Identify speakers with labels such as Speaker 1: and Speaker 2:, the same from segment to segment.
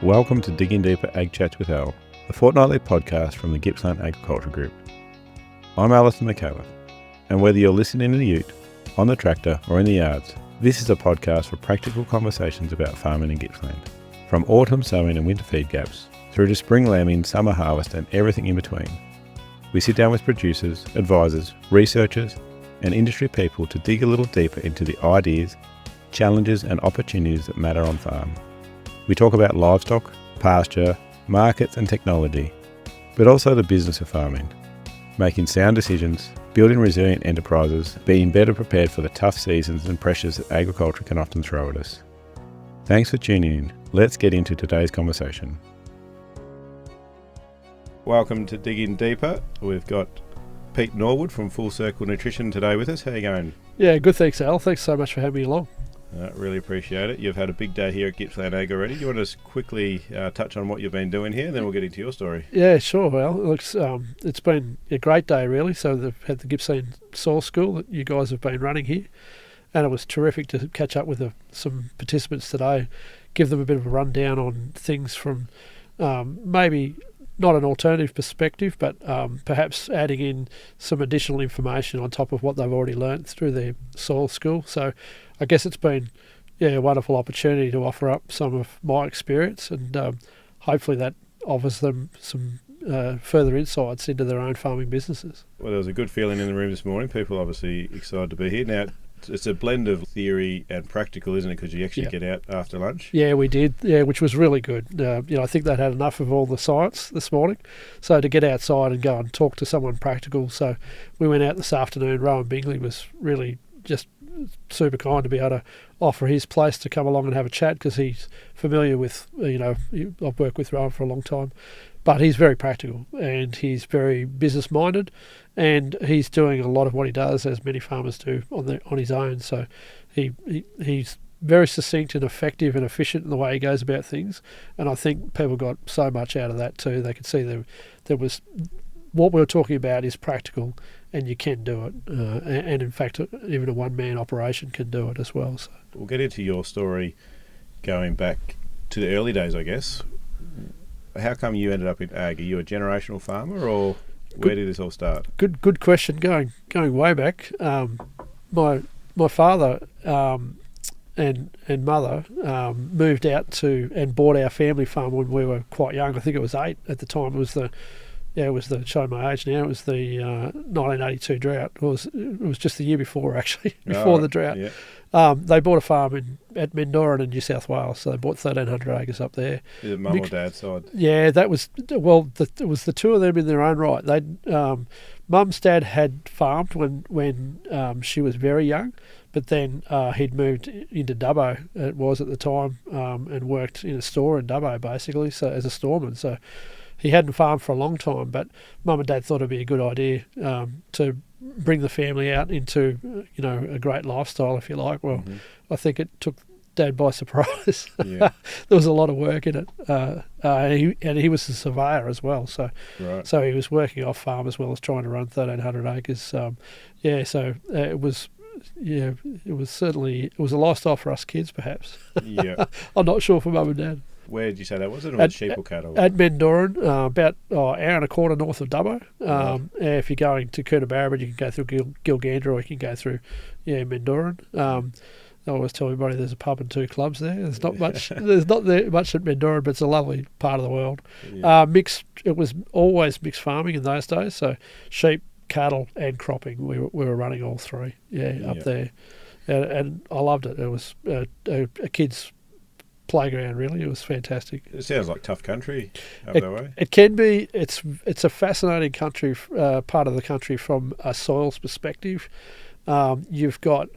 Speaker 1: Welcome to Digging Deeper Ag Chats with Al, the fortnightly podcast from the Gippsland Agriculture Group. I'm Alister McCallum, and whether you're listening in the ute, on the tractor or in the yards, this is a podcast for practical conversations about farming in Gippsland. From autumn sowing and winter feed gaps, through to spring lambing, summer harvest and everything in between. We sit down with producers, advisors, researchers and industry people to dig a little deeper into the ideas, challenges and opportunities that matter on farm. We talk about livestock, pasture, markets and technology, but also the business of farming, making sound decisions, building resilient enterprises, being better prepared for the tough seasons and pressures that agriculture can often throw at us. Thanks for tuning in. Let's get into today's conversation. Welcome to Digging Deeper. We've got Pete Norwood from Full Circle Nutrition today with us. How are you going?
Speaker 2: Yeah, good, thanks Al. Thanks so much for having me along.
Speaker 1: Really appreciate it. You've had a big day here at Gippsland Ag already. You want to just quickly touch on what you've been doing here, and then we'll get into your story.
Speaker 2: Yeah, sure. Well, it's been a great day, really. So they've had the Gippsland Soil School that you guys have been running here, and it was terrific to catch up with some participants today, give them a bit of a rundown on things from maybe not an alternative perspective, but perhaps adding in some additional information on top of what they've already learnt through their soil school. So I guess it's been a wonderful opportunity to offer up some of my experience, and hopefully that offers them some further insights into their own farming businesses.
Speaker 1: Well, there was a good feeling in the room this morning. People obviously excited to be here. Now, it's a blend of theory and practical, isn't it? Because you actually get out after lunch.
Speaker 2: Yeah, we did. Yeah, which was really good. I think they'd had enough of all the science this morning, so to get outside and go and talk to someone practical. So we went out this afternoon. Rowan Bingley was really just super kind to be able to offer his place to come along and have a chat, because he's familiar with, I've worked with Rowan for a long time, but he's very practical and he's very business minded, and he's doing a lot of what he does, as many farmers do, on his own. So he's very succinct and effective and efficient in the way he goes about things, and I think people got so much out of that too. They could see there was what we were talking about is practical, and you can do it. And in fact, even a one-man operation can do it as well. So
Speaker 1: we'll get into your story going back to the early days, I guess. How come you ended up in ag? Are you a generational farmer, or where did this all start?
Speaker 2: Good question. Going way back, my father and mother moved out to and bought our family farm when we were quite young. I think it was 8 at the time. It was the showing my age now. It was the 1982 drought. It was just the year before, actually, before the drought. Yeah. They bought a farm at Mendooran in New South Wales, so they bought 1,300 acres up there.
Speaker 1: Is it mum or dad's side?
Speaker 2: Yeah, that was it was the two of them in their own right. Mum's dad had farmed when she was very young, but then he'd moved into Dubbo. It was at the time, and worked in a store in Dubbo basically, so as a storeman. So he hadn't farmed for a long time, but Mum and Dad thought it'd be a good idea to bring the family out into a great lifestyle, if you like. Well, I think it took Dad by surprise. Yeah. There was a lot of work in it, and he was a surveyor as well, so So he was working off farm as well as trying to run 1,300 acres. So it was. Yeah, it was a lifestyle for us kids, perhaps. Yeah, I'm not sure for Mum and Dad.
Speaker 1: Where did you say that was? It was sheep or cattle?
Speaker 2: At Mendooran, about an hour and a quarter north of Dubbo. If you're going to Coonabarabran, you can go through Gilgandra, or you can go through Mendooran. I always tell everybody there's a pub and 2 clubs there. There's not much. There's not much at Mendooran, but it's a lovely part of the world. Yeah. It was always mixed farming in those days. So sheep, cattle, and cropping. We were running all 3. Up there, and I loved it. It was a kid's playground, really. It was fantastic.
Speaker 1: It sounds like tough country up that way.
Speaker 2: It can be. It's a fascinating country, part of the country from a soils perspective. You've got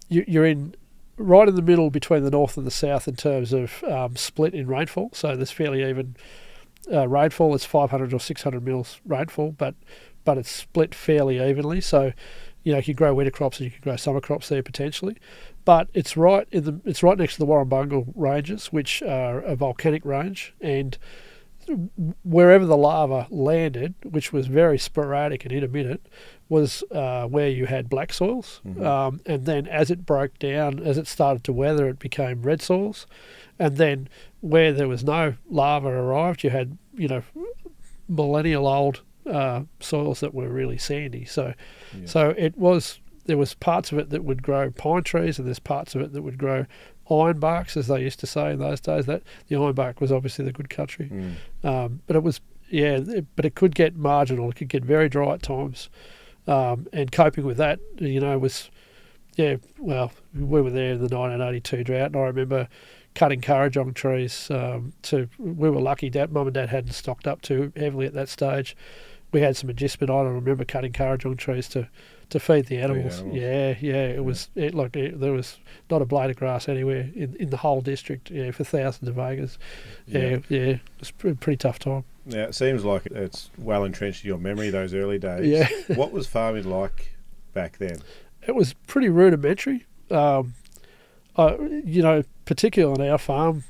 Speaker 2: you're in right in the middle between the north and the south in terms of split in rainfall. So there's fairly even rainfall. It's 500 or 600 mils rainfall, but it's split fairly evenly. So you can grow winter crops and you can grow summer crops there potentially. But it's right next to the Warrumbungle Ranges, which are a volcanic range, and wherever the lava landed, which was very sporadic and intermittent, was where you had black soils. Mm-hmm. And then as it broke down, as it started to weather, it became red soils. And then where there was no lava arrived, you had, millennial old soils that were really sandy. So there was parts of it that would grow pine trees, and there's parts of it that would grow ironbarks, as they used to say in those days. That the ironbark was obviously the good country, but it was but it could get marginal. It could get very dry at times, and coping with that, was well, we were there in the 1982 drought, and I remember cutting currajong trees. We were lucky that Mum and Dad hadn't stocked up too heavily at that stage. We had some agismite on. I remember cutting currajong trees to feed the animals. It was there was not a blade of grass anywhere in the whole district. For thousands of acres. It was a pretty tough time.
Speaker 1: Now it seems like it's well entrenched in your memory, those early days.
Speaker 2: Yeah.
Speaker 1: What was farming like back then?
Speaker 2: It was pretty rudimentary. Particularly on our farm,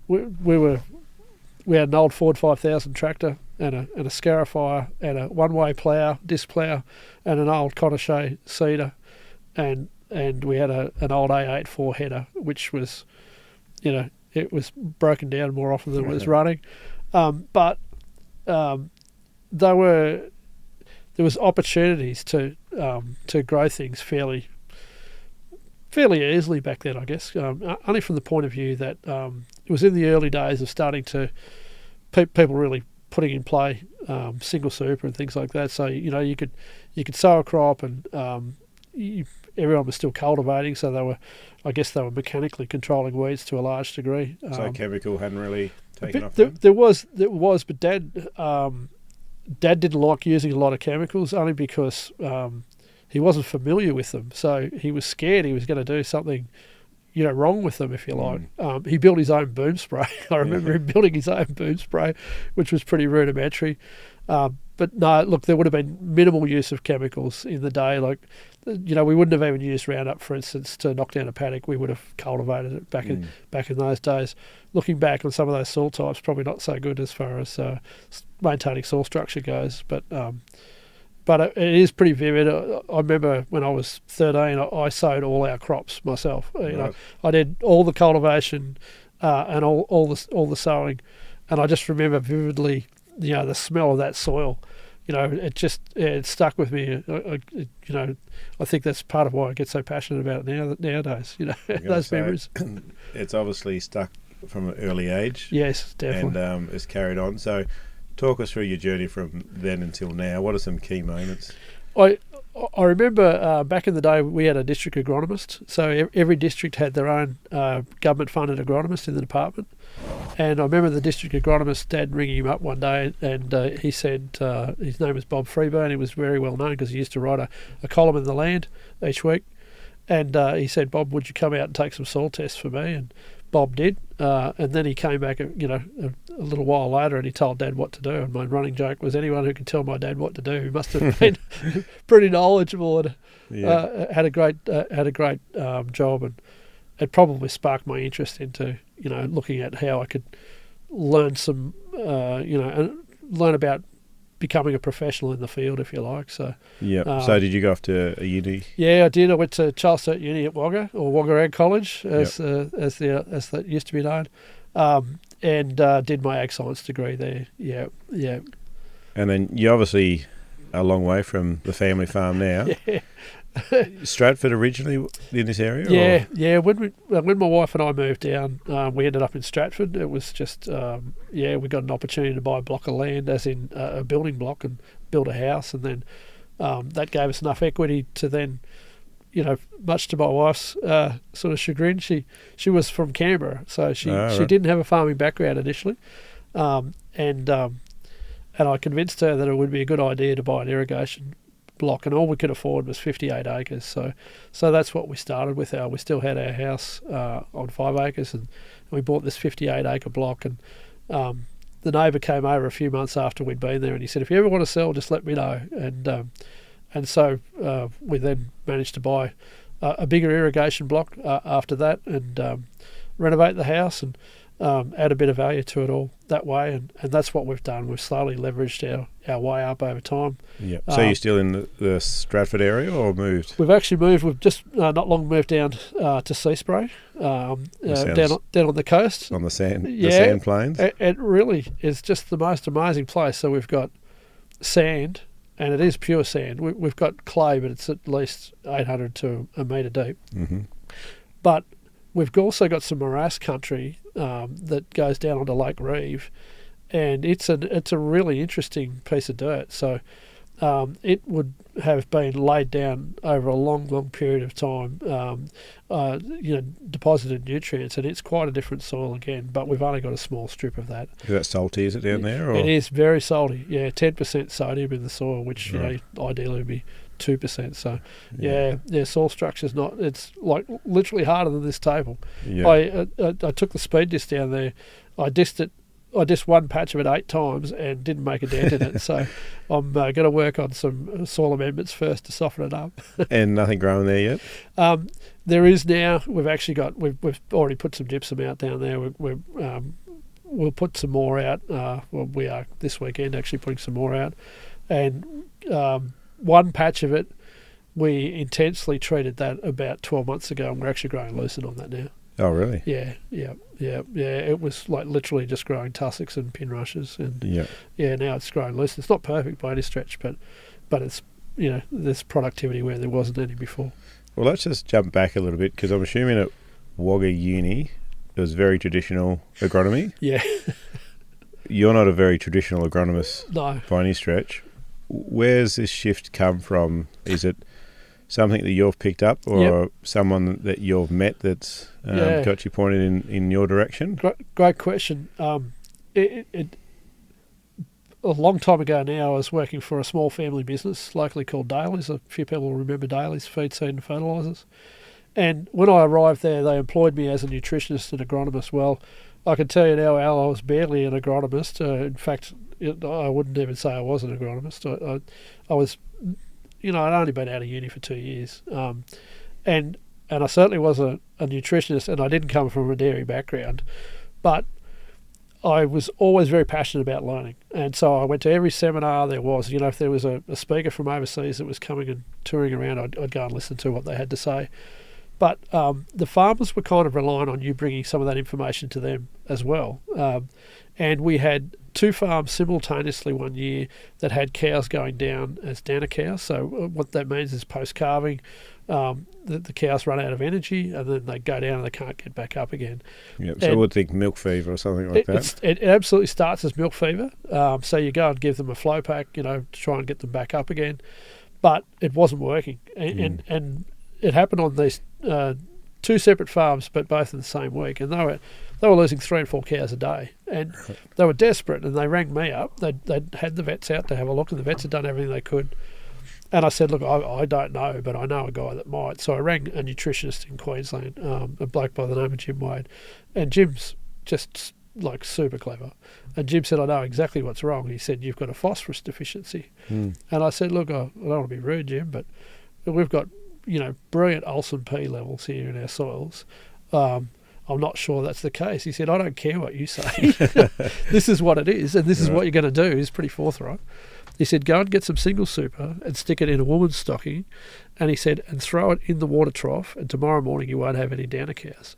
Speaker 2: we had an old Ford 5000 tractor and a scarifier and a one-way plough, disc plough, and an old Conochet seeder, and we had an old A84 header, which was, it was broken down more often than it was running, but there was opportunities to grow things fairly easily back then, I guess. Only from the point of view that it was in the early days of starting to people really putting in play single super and things like that. So you could sow a crop, and everyone was still cultivating. So they were mechanically controlling weeds to a large degree.
Speaker 1: So chemical hadn't really taken off.
Speaker 2: There was, but Dad didn't like using a lot of chemicals, only because he wasn't familiar with them, so he was scared he was going to do something, wrong with them, if you like. He built his own boom spray. I remember him building his own boom spray, which was pretty rudimentary. But no, look, there would have been minimal use of chemicals in the day. Like, we wouldn't have even used Roundup, for instance, to knock down a paddock. We would have cultivated it back in those days. Looking back on some of those soil types, probably not so good as far as maintaining soil structure goes. But it is pretty vivid. I remember when I was 13, I sowed all our crops myself. I did all the cultivation and all the sowing, and I just remember vividly, the smell of that soil. It stuck with me. I think that's part of why I get so passionate about it nowadays. Those memories.
Speaker 1: It's obviously stuck from an early age.
Speaker 2: Yes, definitely.
Speaker 1: And it's carried on. So, talk us through your journey from then until now. What are some key moments?
Speaker 2: I remember back in the day we had a district agronomist. So every district had their own government-funded agronomist in the department. And I remember the district agronomist, Dad, ringing him up one day, and he said his name was Bob Freeburn. He was very well known because he used to write a column in the Land each week. And he said, "Bob, would you come out and take some soil tests for me?" And Bob did, and then he came back, a little while later, and he told Dad what to do. And my running joke was, anyone who can tell my dad what to do, he must have been pretty knowledgeable and had a great job. And it probably sparked my interest into looking at how I could learn some, and learn about becoming a professional in the field, if you like. So
Speaker 1: So did you go off to a uni?
Speaker 2: Yeah, I did. I went to Charles Sturt Uni at Wagga, or Wagga Ag College, as that used to be known, and did my ag science degree there. Yeah.
Speaker 1: And then you're obviously a long way from the family farm now.
Speaker 2: Yeah.
Speaker 1: Stratford originally in this area?
Speaker 2: Yeah. When my wife and I moved down, we ended up in Stratford. It was just, we got an opportunity to buy a block of land, as in a building block, and build a house. And then that gave us enough equity to then, much to my wife's sort of chagrin, she was from Canberra, so she didn't have a farming background initially, and I convinced her that it would be a good idea to buy an irrigation block, and all we could afford was 58 acres. So that's what we started with. We still had our house on 5 acres, and we bought this 58 acre block. And the neighbour came over a few months after we'd been there, and he said, "If you ever want to sell, just let me know." And so we then managed to buy a bigger irrigation block after that, and renovate the house. And add a bit of value to it all that way, and that's what we've done. We've slowly leveraged our way up over time.
Speaker 1: Yeah. So you're still in the Stratford area or moved?
Speaker 2: We've actually moved. We've just not long moved down to Seaspray, down on the coast.
Speaker 1: On the sand plains?
Speaker 2: It really is just the most amazing place. So we've got sand, and it is pure sand. We've got clay, but it's at least 800 to a metre deep.
Speaker 1: Mm-hmm.
Speaker 2: But we've also got some morass country that goes down onto Lake Reeve, and it's a really interesting piece of dirt. So it would have been laid down over a long period of time, deposited nutrients, and it's quite a different soil again, but we've only got a small strip of that.
Speaker 1: Is that salty, is it down there? Or?
Speaker 2: It is very salty, 10% sodium in the soil, which ideally would be 2%. So soil structure's not, it's like literally harder than this table. I took the speed disc down there. I dissed one patch of it 8 times and didn't make a dent in it. So I'm going to work on some soil amendments first to soften it up.
Speaker 1: And nothing growing there yet?
Speaker 2: There is now. We've actually got. We've already put some gypsum out down there. We'll put some more out. We are this weekend actually putting some more out. And one patch of it, we intensely treated that about 12 months ago, and we're actually growing lucerne on that now.
Speaker 1: Oh, really?
Speaker 2: Yeah. It was like literally just growing tussocks and pin rushes, and now it's growing lucerne. It's not perfect by any stretch, but it's there's productivity where there wasn't any before.
Speaker 1: Well, let's just jump back a little bit, because I'm assuming at Wagga Uni it was very traditional agronomy.
Speaker 2: Yeah.
Speaker 1: You're not a very traditional agronomist,
Speaker 2: no,
Speaker 1: by any stretch. Where's this shift come from? Is it something that you've picked up, or someone that you've met that's got you pointed in your direction?
Speaker 2: Great question. A long time ago now, I was working for a small family business locally called Daly's. A few people will remember Daly's, feed, seed and fertilisers. And when I arrived there, they employed me as a nutritionist and agronomist. Well, I can tell you now, Al, I was barely an agronomist. In fact, I wouldn't even say I was an agronomist. I was, I'd only been out of uni for 2 years. And I certainly was a nutritionist, and I didn't come from a dairy background. But I was always very passionate about learning. And so I went to every seminar there was. If there was a speaker from overseas that was coming and touring around, I'd go and listen to what they had to say. But the farmers were kind of relying on you bringing some of that information to them as well. And we had 2 farms simultaneously one year that had cows going down as Dana cows. So what that means is post-calving, the cows run out of energy, and then they go down and they can't get back up again.
Speaker 1: Yep. So I would think milk fever or something like that.
Speaker 2: It absolutely starts as milk fever. So you go and give them a flow pack, to try and get them back up again. But it wasn't working. And it happened on these 2 separate farms, but both in the same week. And they were losing 3 and 4 cows a day. And they were desperate, and they rang me up. They'd had the vets out to have a look, and the vets had done everything they could. And I said, look, I don't know, but I know a guy that might. So I rang a nutritionist in Queensland, a bloke by the name of Jim Wade. And Jim's just like super clever. And Jim said, I know exactly what's wrong. He said, you've got a phosphorus deficiency. And I said, look, I don't want to be rude, Jim, but we've got, brilliant Olsen P levels here in our soils. I'm not sure that's the case. He said, I don't care what you say. This is what it is, and this is what you're going to do. He's pretty forthright. He said, go and get some single super and stick it in a woman's stocking. And he said, and throw it in the water trough, and tomorrow morning you won't have any downer cows.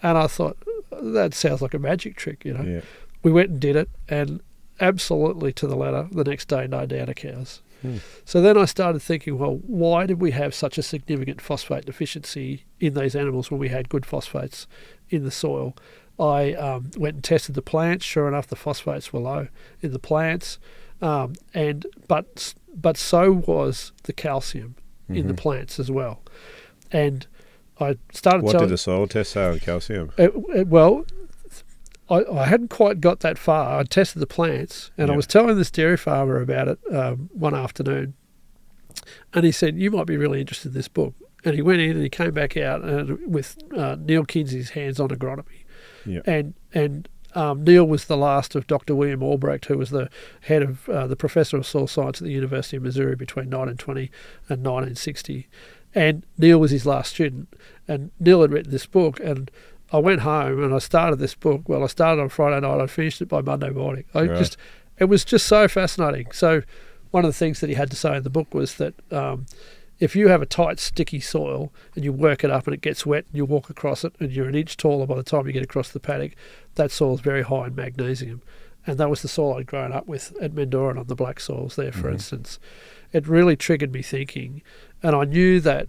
Speaker 2: And I thought, that sounds like a magic trick, Yeah. We went and did it, and absolutely to the letter, the next day, no downer cows. So then I started thinking, well, why did we have such a significant phosphate deficiency in these animals when we had good phosphates in the soil? I went and tested the plants. Sure enough, the phosphates were low in the plants, but so was the calcium in the plants as well. And I started.
Speaker 1: What did the soil test say on calcium?
Speaker 2: I hadn't quite got that far. I tested the plants, and I was telling this dairy farmer about it one afternoon, and he said, you might be really interested in this book. And he went in and he came back out with Neal Kinsey's Hands-on Agronomy.
Speaker 1: Yep.
Speaker 2: And Neal was the last of Dr. William Albrecht, who was the head of the professor of soil science at the University of Missouri between 1920 and 1960. And Neal was his last student. And Neal had written this book, and I went home and I started this book. Well, I started on Friday night. I finished it by Monday morning. It was just so fascinating. So one of the things that he had to say in the book was that if you have a tight, sticky soil and you work it up and it gets wet and you walk across it and you're an inch taller by the time you get across the paddock, that soil is very high in magnesium. And that was the soil I'd grown up with at Mendooran on the black soils there, for instance. It really triggered me thinking. And I knew that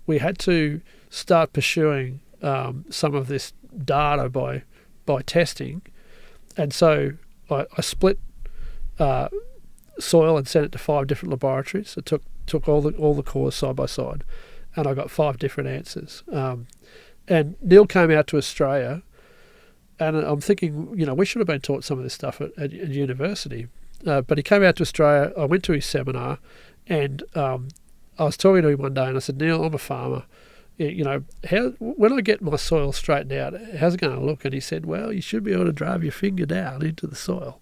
Speaker 2: we had to start pursuing some of this data by testing. And so I split soil and sent it to 5 different laboratories. It took all the cores side by side, and I got 5 different answers. And Neal came out to Australia, and I'm thinking, we should have been taught some of this stuff at university. But he came out to Australia. I went to his seminar, and I was talking to him one day, and I said, Neal, I'm a farmer. When I get my soil straightened out, how's it going to look? And he said, well, you should be able to drive your finger down into the soil.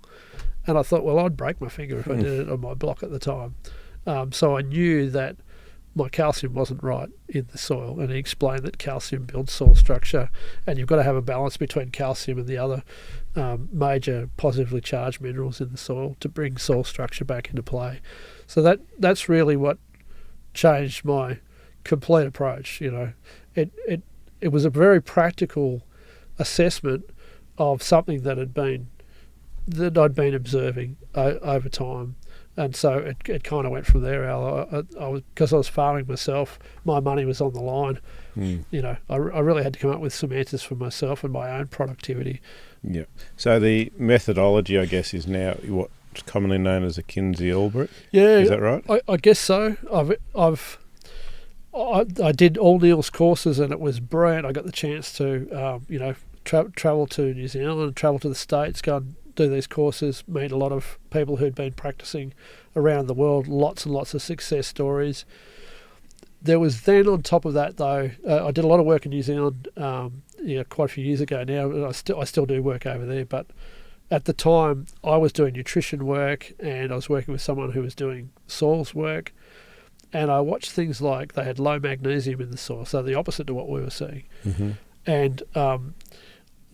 Speaker 2: And I thought, well, I'd break my finger if I did it on my block at the time. So I knew that my calcium wasn't right in the soil, and he explained that calcium builds soil structure, and you've got to have a balance between calcium and the other major positively charged minerals in the soil to bring soil structure back into play. So that's really what changed my complete approach. It was a very practical assessment of something that I'd been observing over time. And so it kind of went from there, Al. Because I was farming myself, my money was on the line. I really had to come up with some answers for myself and my own productivity.
Speaker 1: Yeah. So the methodology, I guess, is now what's commonly known as a Kinsey-Albrecht.
Speaker 2: Yeah.
Speaker 1: Is that right?
Speaker 2: I guess so. I did all Neal's courses, and it was brilliant. I got the chance to, travel to New Zealand, travel to the States, go and do these courses, meet a lot of people who'd been practicing around the world, lots and lots of success stories. There was then, on top of that, though, I did a lot of work in New Zealand quite a few years ago now, and I still do work over there, but at the time I was doing nutrition work, and I was working with someone who was doing soils work, and I watched things like they had low magnesium in the soil, so the opposite to what we were seeing. And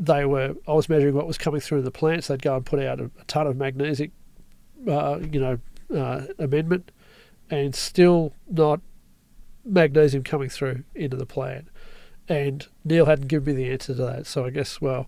Speaker 2: I was measuring what was coming through in the plants. They'd go and put out a ton of magnesic, amendment, and still not magnesium coming through into the plant. And Neal hadn't given me the answer to that. So I guess, got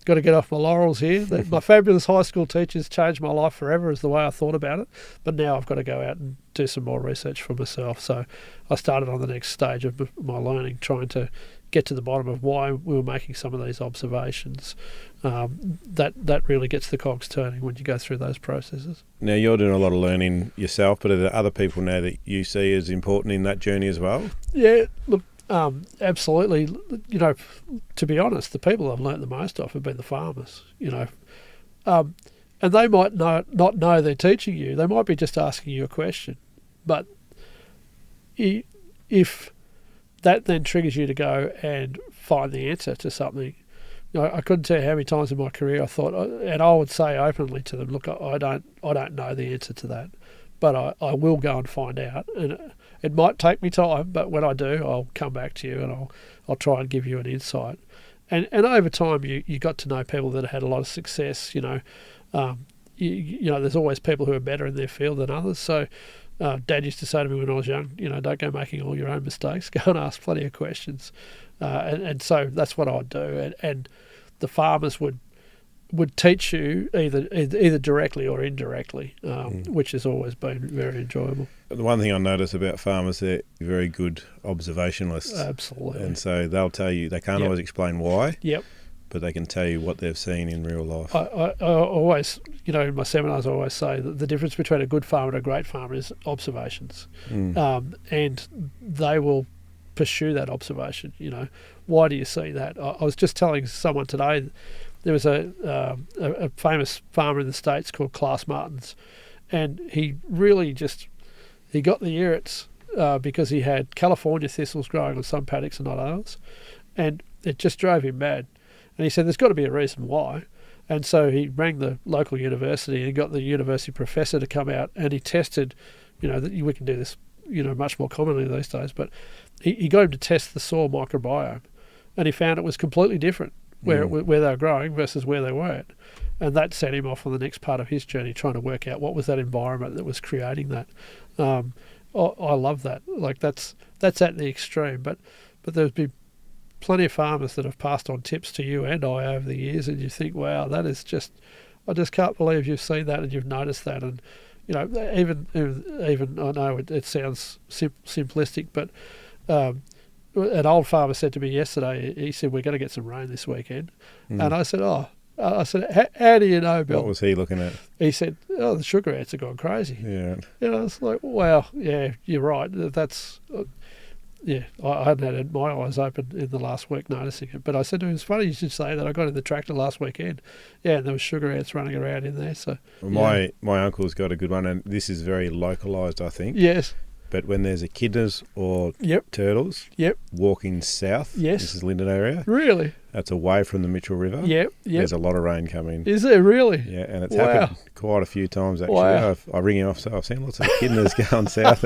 Speaker 2: to get off my laurels here. My fabulous high school teachers changed my life forever, is the way I thought about it. But now I've got to go out and do some more research for myself. So I started on the next stage of my learning, trying to get to the bottom of why we were making some of these observations. That really gets the cogs turning when you go through those processes.
Speaker 1: Now, you're doing a lot of learning yourself, but are there other people now that you see as important in that journey as well?
Speaker 2: Yeah, look, absolutely. To be honest, the people I've learnt the most off have been the farmers, and they might not know they're teaching you. They might be just asking you a question. But if that then triggers you to go and find the answer to something. I couldn't tell you how many times in my career I thought, and I would say openly to them, look, I don't know the answer to that, but I will go and find out. And it might take me time, but when I do, I'll come back to you and I'll try and give you an insight. And over time, you got to know people that had a lot of success. There's always people who are better in their field than others. So Dad used to say to me when I was young, don't go making all your own mistakes. Go and ask plenty of questions. And so that's what I'd do. And the farmers would teach you either directly or indirectly, which has always been very enjoyable.
Speaker 1: The one thing I notice about farmers, they're very good observationalists.
Speaker 2: Absolutely.
Speaker 1: And so they'll tell you, they can't always explain why.
Speaker 2: Yep.
Speaker 1: But they can tell you what they've seen in real life.
Speaker 2: I always, in my seminars, I always say that the difference between a good farmer and a great farmer is observations. And they will pursue that observation. Why do you see that? I was just telling someone today, there was a famous farmer in the States called Klaas Martens, and he really he got the irrits because he had California thistles growing on some paddocks and not others, and it just drove him mad. And he said, there's got to be a reason why. And so he rang the local university and got the university professor to come out, and he tested, that we can do this, much more commonly these days, but he got him to test the soil microbiome. and he found it was completely different where they were growing versus where they weren't. And that set him off on the next part of his journey, trying to work out what was that environment that was creating that. I love that. Like that's at the extreme, but there's been plenty of farmers that have passed on tips to you and I over the years, and you think, wow, that is just, I just can't believe you've seen that and you've noticed that. And even I know it sounds simplistic, but an old farmer said to me yesterday, he said, we're going to get some rain this weekend. And I said, how do you know, Bill?
Speaker 1: What was he looking at?
Speaker 2: He said, the sugar ants have gone crazy.
Speaker 1: Yeah.
Speaker 2: I was like, wow, yeah, you're right. That's, I hadn't had my eyes open in the last week noticing it. But I said to him, it's funny you should say that. I got in the tractor last weekend. Yeah, and there was sugar ants running around in there. So
Speaker 1: my uncle's got a good one, and this is very localised, I think.
Speaker 2: Yes.
Speaker 1: But when there's echidnas or turtles walking south, this is Lyndon area.
Speaker 2: Really?
Speaker 1: That's away from the Mitchell River.
Speaker 2: Yep.
Speaker 1: There's a lot of rain coming.
Speaker 2: Is there really?
Speaker 1: Yeah, and it's happened quite a few times actually.
Speaker 2: Wow.
Speaker 1: I ring him off, so I've seen lots of echidnas going south,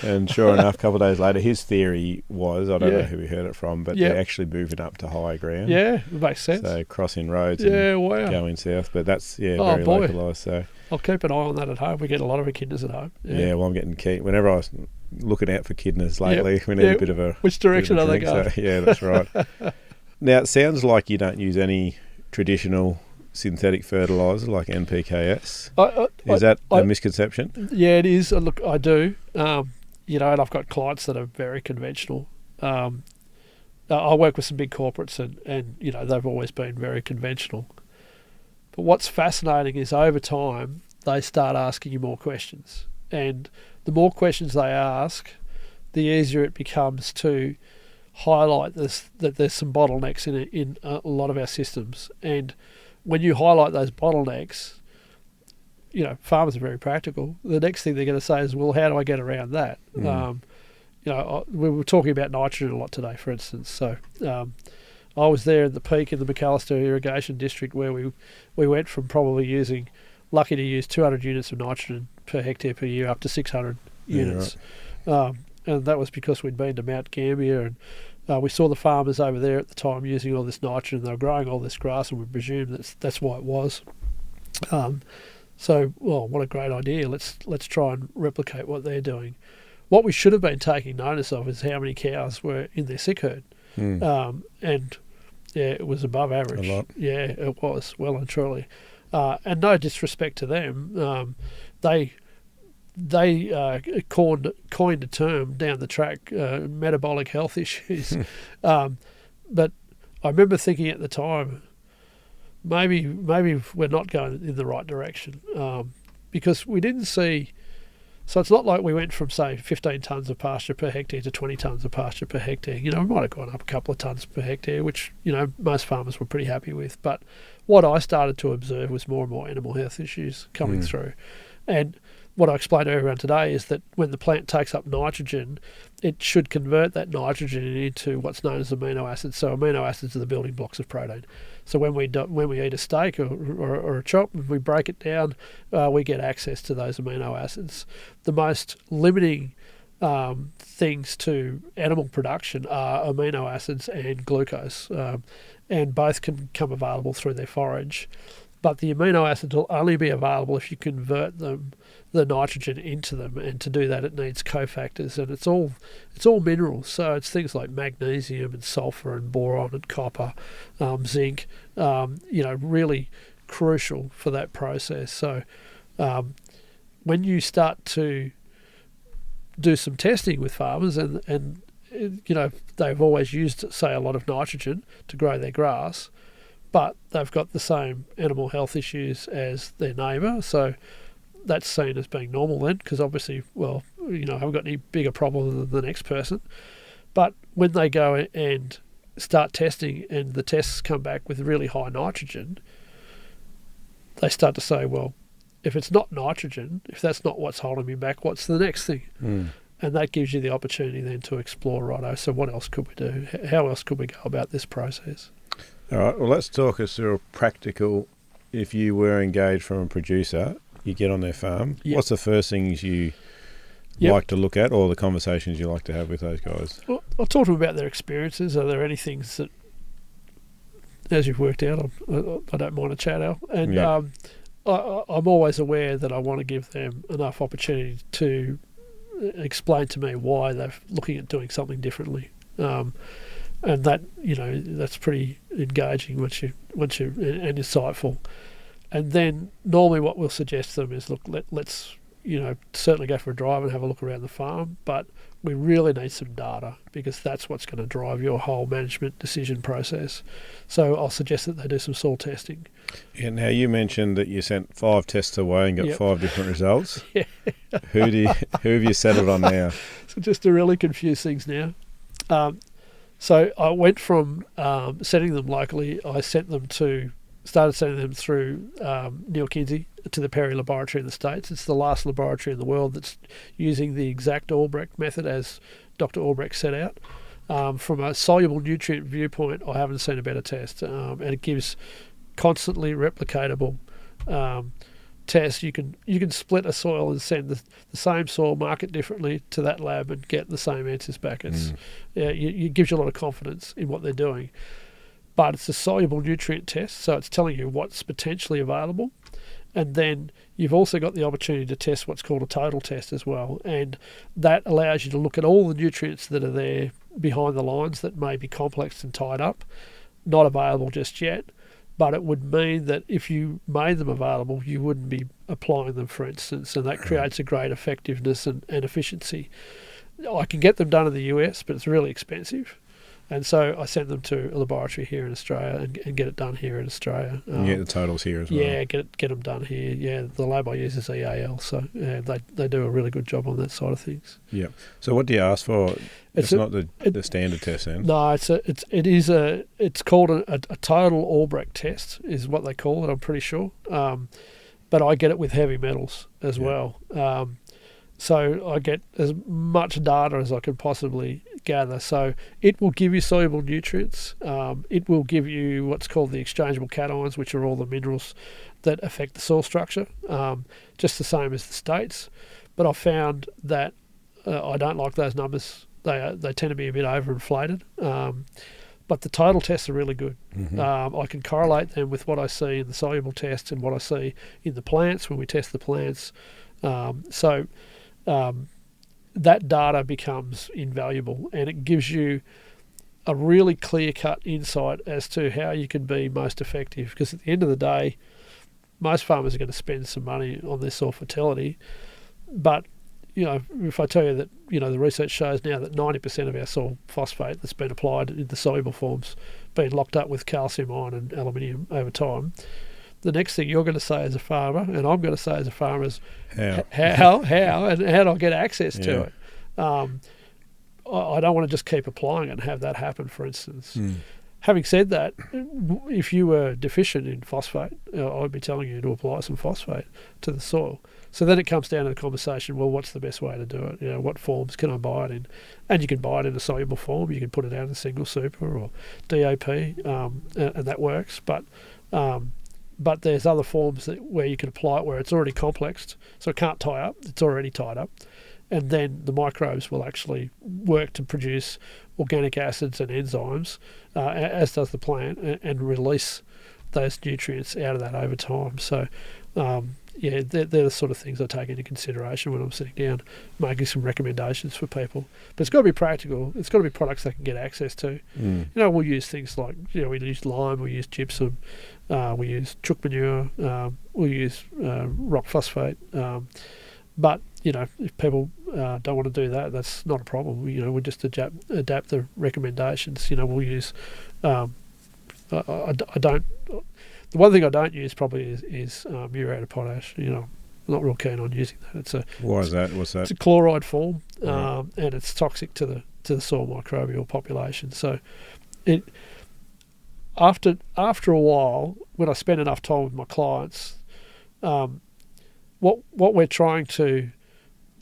Speaker 1: and sure enough, a couple of days later, his theory was, I don't know who he heard it from, but they're actually moving up to higher ground.
Speaker 2: Yeah, it makes sense.
Speaker 1: So crossing roads and going south, but that's very localised. So
Speaker 2: I'll keep an eye on that at home. We get a lot of echidnas at home.
Speaker 1: Yeah, well, I'm getting keen. Whenever I was looking out for echidnas lately, we need a bit of a...
Speaker 2: Which direction are they going?
Speaker 1: So, yeah, that's right. Now, it sounds like you don't use any traditional synthetic fertiliser like NPKs. Is that a misconception?
Speaker 2: Yeah, it is. Look, I do. And I've got clients that are very conventional. I work with some big corporates and they've always been very conventional. But what's fascinating is over time, they start asking you more questions. And the more questions they ask, the easier it becomes to highlight that there's some bottlenecks in a lot of our systems. And when you highlight those bottlenecks, farmers are very practical. The next thing they're going to say is, well, how do I get around that? We were talking about nitrogen a lot today, for instance. So I was there at the peak in the McAllister irrigation district where we went from probably lucky to use 200 units of nitrogen per hectare per year up to 600 units. Right. And that was because we'd been to Mount Gambier and we saw the farmers over there at the time using all this nitrogen. They were growing all this grass, and we presumed that's why it was. So, what a great idea. Let's try and replicate what they're doing. What we should have been taking notice of is how many cows were in their sick herd. And it was above average.
Speaker 1: A lot.
Speaker 2: Yeah, it was, well and truly. And no disrespect to them, they coined a term down the track, metabolic health issues. But I remember thinking at the time, maybe we're not going in the right direction, because we didn't see. So it's not like we went from, say, 15 tonnes of pasture per hectare to 20 tonnes of pasture per hectare. We might have gone up a couple of tonnes per hectare, which, most farmers were pretty happy with. But what I started to observe was more and more animal health issues coming through. And what I explained to everyone today is that when the plant takes up nitrogen, it should convert that nitrogen into what's known as amino acids. So amino acids are the building blocks of protein. So when we eat a steak or a chop, and we break it down, we get access to those amino acids. The most limiting things to animal production are amino acids and glucose, and both can become available through their forage. But the amino acids will only be available if you convert the nitrogen into them, and to do that it needs cofactors, and it's all minerals. So it's things like magnesium and sulfur and boron and copper, zinc, really crucial for that process. So when you start to do some testing with farmers and they've always used, say, a lot of nitrogen to grow their grass, but they've got the same animal health issues as their neighbour, so that's seen as being normal then, because obviously, I haven't got any bigger problem than the next person. But when they go and start testing and the tests come back with really high nitrogen, they start to say, well, if it's not nitrogen, if that's not what's holding me back, what's the next thing? And that gives you the opportunity then to explore, righto, so what else could we do? How else could we go about this process?
Speaker 1: All right, well, let's talk a sort of practical. If you were engaged from a producer, you get on their farm. What's the first things you like to look at, or the conversations you like to have with those guys?
Speaker 2: Well, I'll talk to them about their experiences. Are there any things that, as you've worked out, I don't mind a chat, Al. And I'm always aware that I want to give them enough opportunity to explain to me why they're looking at doing something differently. And that, that's pretty engaging once you and insightful. And then normally what we'll suggest to them is, look, let's certainly go for a drive and have a look around the farm, but we really need some data, because that's what's going to drive your whole management decision process. So I'll suggest that they do some soil testing.
Speaker 1: Yeah, now you mentioned that you sent 5 tests away and got 5 different results.
Speaker 2: Yeah.
Speaker 1: Who have you settled on now?
Speaker 2: So just to really confuse things now. So I went from sending them locally, I started sending them through Neal Kinsey to the Perry Laboratory in the States. It's the last laboratory in the world that's using the exact Albrecht method as Dr. Albrecht set out. From a soluble nutrient viewpoint, I haven't seen a better test, and it gives constantly replicatable tests. You can split a soil and send the same soil, mark it differently to that lab and get the same answers back. It gives you a lot of confidence in what they're doing. But it's a soluble nutrient test, so it's telling you what's potentially available. And then you've also got the opportunity to test what's called a total test as well. And that allows you to look at all the nutrients that are there behind the lines that may be complex and tied up, not available just yet. But it would mean that if you made them available, you wouldn't be applying them, for instance, and that creates a great effectiveness and efficiency. I can get them done in the US, but it's really expensive. And so I send them to a laboratory here in Australia and get it done here in Australia.
Speaker 1: You get the totals here as well.
Speaker 2: Yeah, get them done here. Yeah, the lab I use is EAL, so they do a really good job on that side of things.
Speaker 1: Yeah. So what do you ask for? It's not the standard test then.
Speaker 2: No, it's called a total Albrecht test is what they call it. I'm pretty sure. But I get it with heavy metals as well. So I get as much data as I can possibly gather. So it will give you soluble nutrients. It will give you what's called the exchangeable cations, which are all the minerals that affect the soil structure, just the same as the States. But I found that I don't like those numbers. They tend to be a bit overinflated. But the total tests are really good. Mm-hmm. I can correlate them with what I see in the soluble tests and what I see in the plants when we test the plants. That data becomes invaluable, and it gives you a really clear-cut insight as to how you can be most effective. Because at the end of the day, most farmers are going to spend some money on their soil fertility, but if I tell you that the research shows now that 90% of our soil phosphate that's been applied in the soluble forms been locked up with calcium, iron, and aluminium over time. The next thing you're going to say as a farmer, and I'm going to say as a farmer, is how and how do I get access to it? I don't want to just keep applying it and have that happen, for instance. Having said that, if you were deficient in phosphate, I'd be telling you to apply some phosphate to the soil. So then it comes down to the conversation, well, what's the best way to do it? What forms can I buy it in? And you can buy it in a soluble form. You can put it out in a single super or DAP, and that works. But there's other forms where you can apply it where it's already complexed, so it can't tie up. It's already tied up. And then the microbes will actually work to produce organic acids and enzymes, as does the plant, and release those nutrients out of that over time. So, they're the sort of things I take into consideration when I'm sitting down making some recommendations for people. But it's got to be practical. It's got to be products they can get access to. We'll use things like, we use lime, we use gypsum, we use chook manure, we'll use rock phosphate. But if people don't want to do that, that's not a problem. We just adapt the recommendations. We'll use. I don't. The one thing I don't use probably is muriate of potash. I'm not real keen on using that.
Speaker 1: Why is that? What's that?
Speaker 2: It's a chloride form, and it's toxic to the soil microbial population. So, after a while, when I spend enough time with my clients, what we're trying to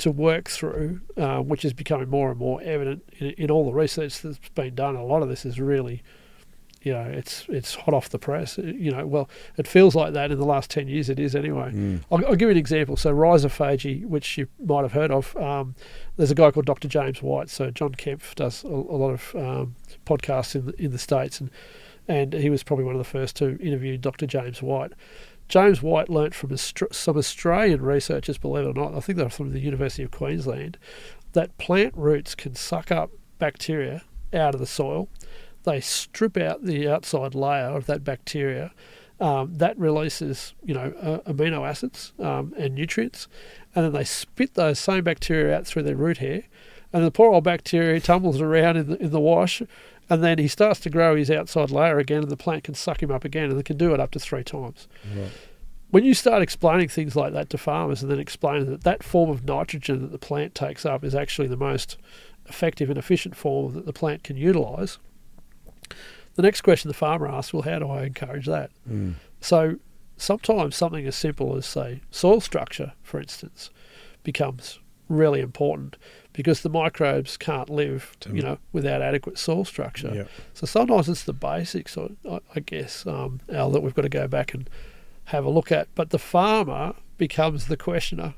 Speaker 2: work through, which is becoming more and more evident in all the research that's been done, a lot of this is really it's hot off the press. Well, it feels like that in the last 10 years. It is anyway. I'll give you an example. So Rhizophagy, which you might have heard of, there's a guy called Dr. James White. So John Kempf does a lot of podcasts in the States, and he was probably one of the first to interview Dr. James White. James White learnt from some Australian researchers, believe it or not, I think they're from the University of Queensland, that plant roots can suck up bacteria out of the soil. They strip out the outside layer of that bacteria. That releases, amino acids and nutrients, and then they spit those same bacteria out through their root hair, and the poor old bacteria tumbles around in the wash, and then he starts to grow his outside layer again, and the plant can suck him up again, and it can do it up to 3 times.
Speaker 1: Right.
Speaker 2: When you start explaining things like that to farmers, and then explaining that form of nitrogen that the plant takes up is actually the most effective and efficient form that the plant can utilise, the next question the farmer asks, well, how do I encourage that? So sometimes something as simple as, say, soil structure, for instance, becomes really important because the microbes can't live, without adequate soil structure.
Speaker 1: Yep.
Speaker 2: So sometimes it's the basics, I guess, Al, that we've got to go back and have a look at. But the farmer becomes the questioner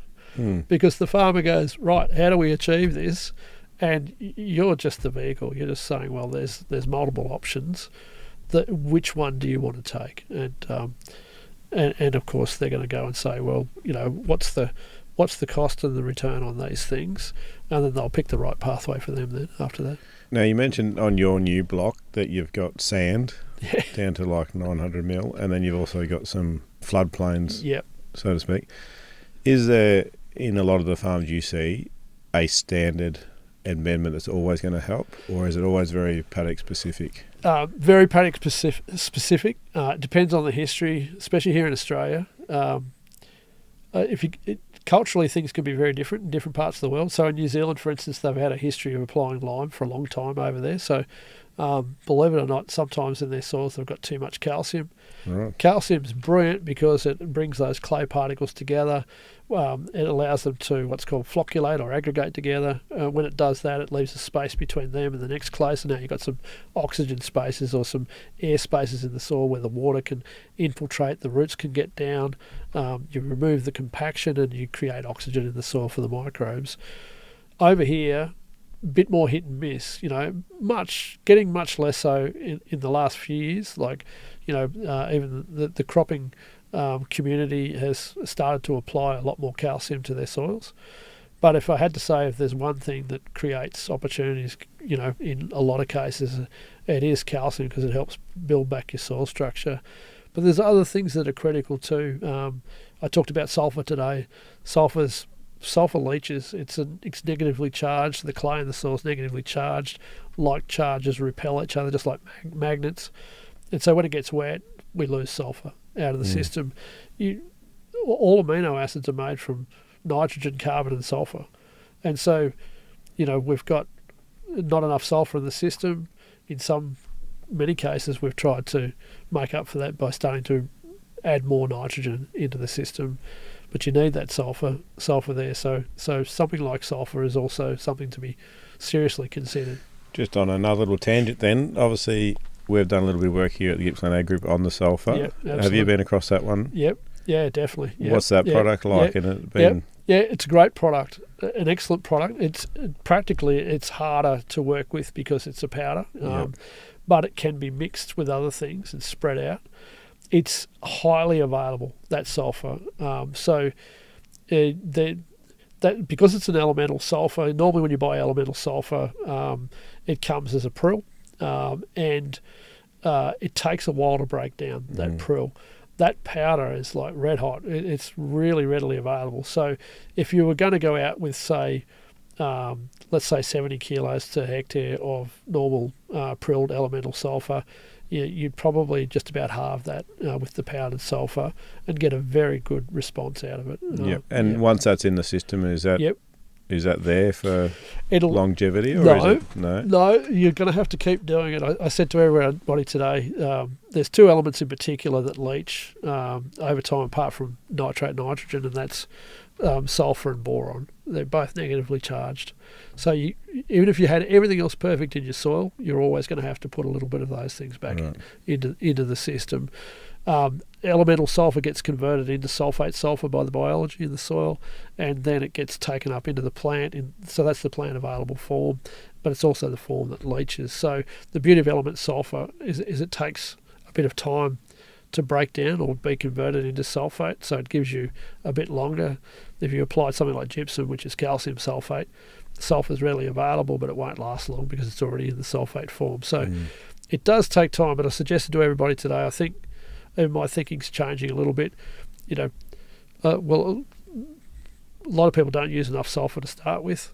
Speaker 2: because the farmer goes, right, how do we achieve this? And you're just the vehicle. You're just saying, well, there's multiple options. Which one do you want to take? And of course they're going to go and say, well, what's the cost and the return on these things? And then they'll pick the right pathway for them then after that.
Speaker 1: Now, you mentioned on your new block that you've got sand down to like 900 mil, and then you've also got some floodplains, so to speak. Is there, in a lot of the farms you see, a amendment that's always going to help, or is it always very paddock specific?
Speaker 2: Very paddock specific. It depends on the history, especially here in Australia. Culturally, things can be very different in different parts of the world. So in New Zealand, for instance, they've had a history of applying lime for a long time over there. So believe it or not, sometimes in their soils they've got too much calcium. Right. Calcium's brilliant because it brings those clay particles together. It allows them to what's called flocculate or aggregate together. When it does that, it leaves a space between them and the next clay. So now you've got some oxygen spaces or some air spaces in the soil where the water can infiltrate, the roots can get down. You remove the compaction and you create oxygen in the soil for the microbes. Over here, a bit more hit and miss, getting much less so in the last few years. Like, even the cropping community has started to apply a lot more calcium to their soils. But if I had to say if there's one thing that creates opportunities, in a lot of cases, it is calcium because it helps build back your soil structure. But there's other things that are critical too. I talked about sulfur today. Sulfur leaches. It's negatively charged. The clay in the soil is negatively charged. Like charges repel each other, just like magnets. And so when it gets wet, we lose sulfur out of the system. All amino acids are made from nitrogen, carbon, and sulfur. And so, we've got not enough sulfur in the system. In many cases, we've tried to make up for that by starting to add more nitrogen into the system. But you need that sulfur there. So something like sulfur is also something to be seriously considered. Just on another little tangent then, obviously we've done a little bit of work here at the Gippsland Ag Group on the sulfur. Yep, have you been across that one? Yep. Yeah, definitely. Yep. What's that product like? Yep. And it's a great product, an excellent product. It's harder to work with because it's a powder, but it can be mixed with other things and spread out. It's highly available, that sulfur. Because it's an elemental sulfur, normally when you buy elemental sulfur, it comes as a prill, and it takes a while to break down that prill. That powder is like red hot. It's really readily available. So if you were going to go out with, say, let's say 70 kilos to hectare of normal prilled elemental sulfur, you'd probably just about halve that with the powdered sulfur and get a very good response out of it. Once that's in the system, is that there for longevity? Or No, you're going to have to keep doing it. I said to everybody today, there's two elements in particular that leach over time apart from nitrate nitrogen, and that's sulfur and boron. They're both negatively charged. So even if you had everything else perfect in your soil, you're always going to have to put a little bit of those things back into the system. Elemental sulfur gets converted into sulfate sulfur by the biology in the soil, and then it gets taken up into the plant. So that's the plant available form, but it's also the form that leaches. So the beauty of element sulfur is it takes a bit of time to break down or be converted into sulfate, so it gives you a bit longer. If you apply something like gypsum, which is calcium sulfate, sulfur is readily available, but it won't last long because it's already in the sulfate form. So it does take time, but I suggested to everybody today, I think even my thinking's changing a little bit. Well, a lot of people don't use enough sulfur to start with.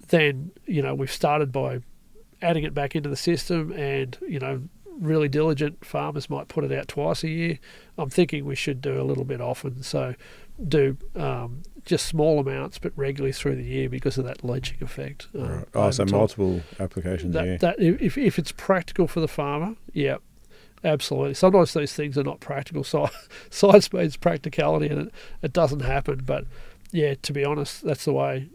Speaker 2: Then, we've started by adding it back into the system, and, really diligent farmers might put it out twice a year. I'm thinking we should do a little bit often, so do just small amounts but regularly through the year because of that leaching effect.
Speaker 1: So multiple applications a year.
Speaker 2: If it's practical for the farmer, yeah, absolutely. Sometimes these things are not practical. Science means practicality, and it doesn't happen, but yeah, to be honest, that's the way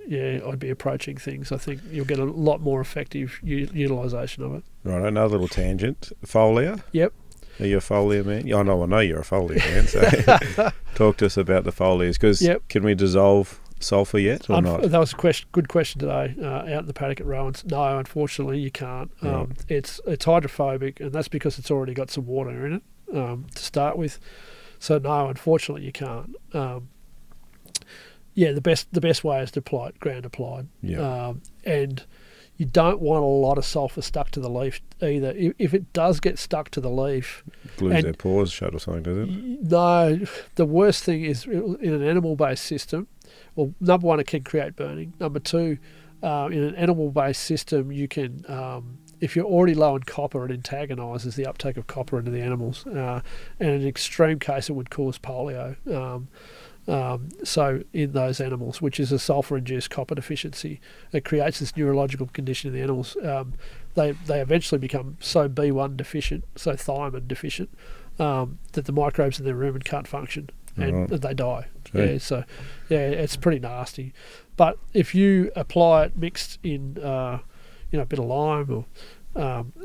Speaker 2: I'd be approaching things. I think you'll get a lot more effective utilisation of it.
Speaker 1: Right, another little tangent. Foliar?
Speaker 2: Yep.
Speaker 1: Are you a foliar man? I know you're a foliar man, so talk to us about the foliars, because can we dissolve sulphur yet or not?
Speaker 2: That was a good question today out in the paddock at Rowan's. No, unfortunately you can't.
Speaker 1: Right.
Speaker 2: It's hydrophobic, and that's because it's already got some water in it to start with. So no, unfortunately you can't. The best way is to apply it ground applied.
Speaker 1: Yeah.
Speaker 2: And you don't want a lot of sulphur stuck to the leaf either. If it does get stuck to the leaf,
Speaker 1: glues their pores shut or something, does it?
Speaker 2: No, the worst thing is in an animal-based system. Well, number one, it can create burning. Number two, in an animal-based system, you can, if you're already low in copper, it antagonises the uptake of copper into the animals. And in an extreme case, it would cause polio. So in those animals, which is a sulfur-induced copper deficiency, it creates this neurological condition in the animals. They eventually become so B1 deficient, so thiamine deficient, that the microbes in their rumen can't function, and they die.
Speaker 1: Gee.
Speaker 2: It's pretty nasty. But if you apply it mixed in, a bit of lime or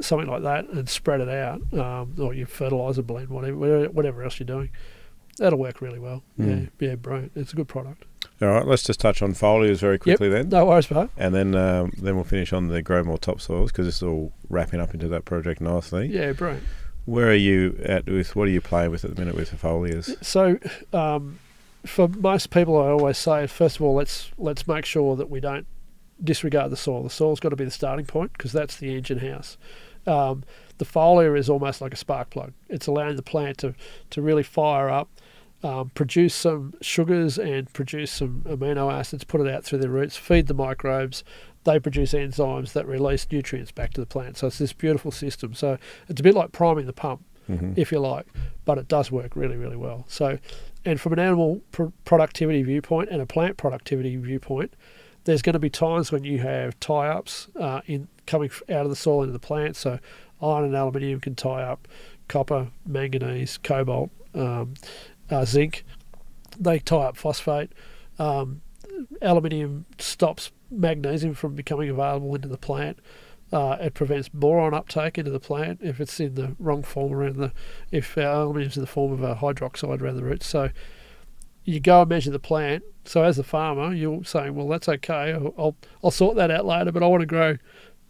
Speaker 2: something like that, and spread it out, or your fertiliser blend, whatever else you're doing, that'll work really well. Yeah, brilliant. It's a good product.
Speaker 1: All right, let's just touch on foliars very quickly then.
Speaker 2: No worries, mate.
Speaker 1: And then we'll finish on the Grow More Topsoils, because it's all wrapping up into that project nicely.
Speaker 2: Yeah, brilliant.
Speaker 1: Where are you at with, what are you playing with at the minute with the foliars?
Speaker 2: So, for most people, I always say, first of all, let's make sure that we don't disregard the soil. The soil's got to be the starting point, because that's the engine house. The foliar is almost like a spark plug. It's allowing the plant to really fire up, produce some sugars and produce some amino acids, put it out through the roots, feed the microbes. They produce enzymes that release nutrients back to the plant. So it's this beautiful system. So it's a bit like priming the pump, if you like, but it does work really, really well. So, and from an animal productivity viewpoint and a plant productivity viewpoint, there's going to be times when you have tie-ups in coming out of the soil into the plant. So iron and aluminium can tie up copper, manganese, cobalt, zinc. They tie up phosphate. Aluminium stops magnesium from becoming available into the plant. It prevents boron uptake into the plant if it's in the wrong form if aluminium's in the form of a hydroxide around the roots. So you go and measure the plant. So as the farmer, you're saying, well, that's okay. I'll sort that out later, but I want to grow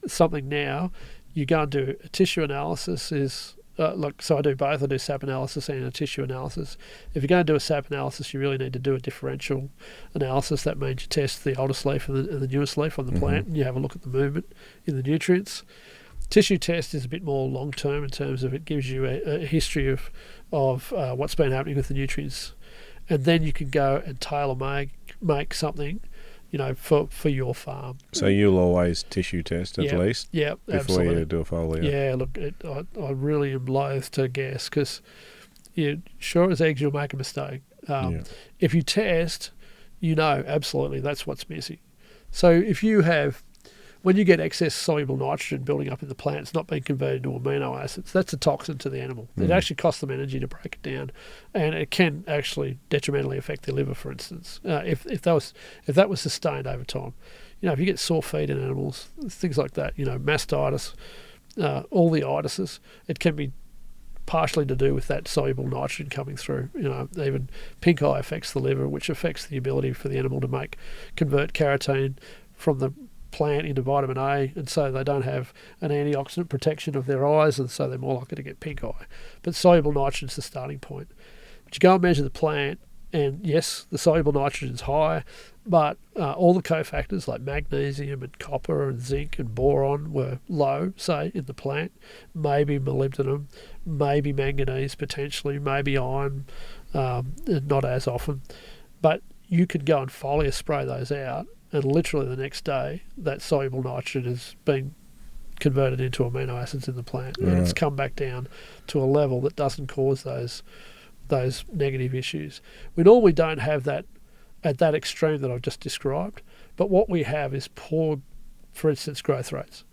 Speaker 2: something now. You go and do a tissue analysis. So I do both. I do sap analysis and a tissue analysis. If you're going to do a sap analysis, you really need to do a differential analysis. That means you test the oldest leaf and the newest leaf on the plant, and you have a look at the movement in the nutrients. Tissue test is a bit more long term in terms of it gives you a history of what's been happening with the nutrients, and then you can go and tailor make something, for your farm. So
Speaker 1: you'll always tissue test at least?
Speaker 2: Yeah,
Speaker 1: before
Speaker 2: absolutely.
Speaker 1: you do a foliar?
Speaker 2: Yeah, look, I really am loath to guess, because sure as eggs you'll make a mistake. If you test, absolutely that's what's missing. So if you have when you get excess soluble nitrogen building up in the plant, it's not being converted into amino acids. That's a toxin to the animal. It actually costs them energy to break it down, and it can actually detrimentally affect the liver, for instance, if that was sustained over time. If you get sore feet in animals, things like that, mastitis, all the itises, it can be partially to do with that soluble nitrogen coming through. Even pink eye affects the liver, which affects the ability for the animal to convert carotene from the plant into vitamin A, and so they don't have an antioxidant protection of their eyes, and so they're more likely to get pink eye. But soluble nitrogen is the starting point. But you go and measure the plant, and yes, the soluble nitrogen is high, but all the cofactors like magnesium and copper and zinc and boron were low, say, in the plant. Maybe molybdenum, maybe manganese potentially, maybe iron, not as often. But you could go and foliar spray those out, and literally the next day that soluble nitrogen has been converted into amino acids in the plant, and it's come back down to a level that doesn't cause those negative issues. We normally don't have that at that extreme that I've just described, but what we have is poor, for instance, growth rates.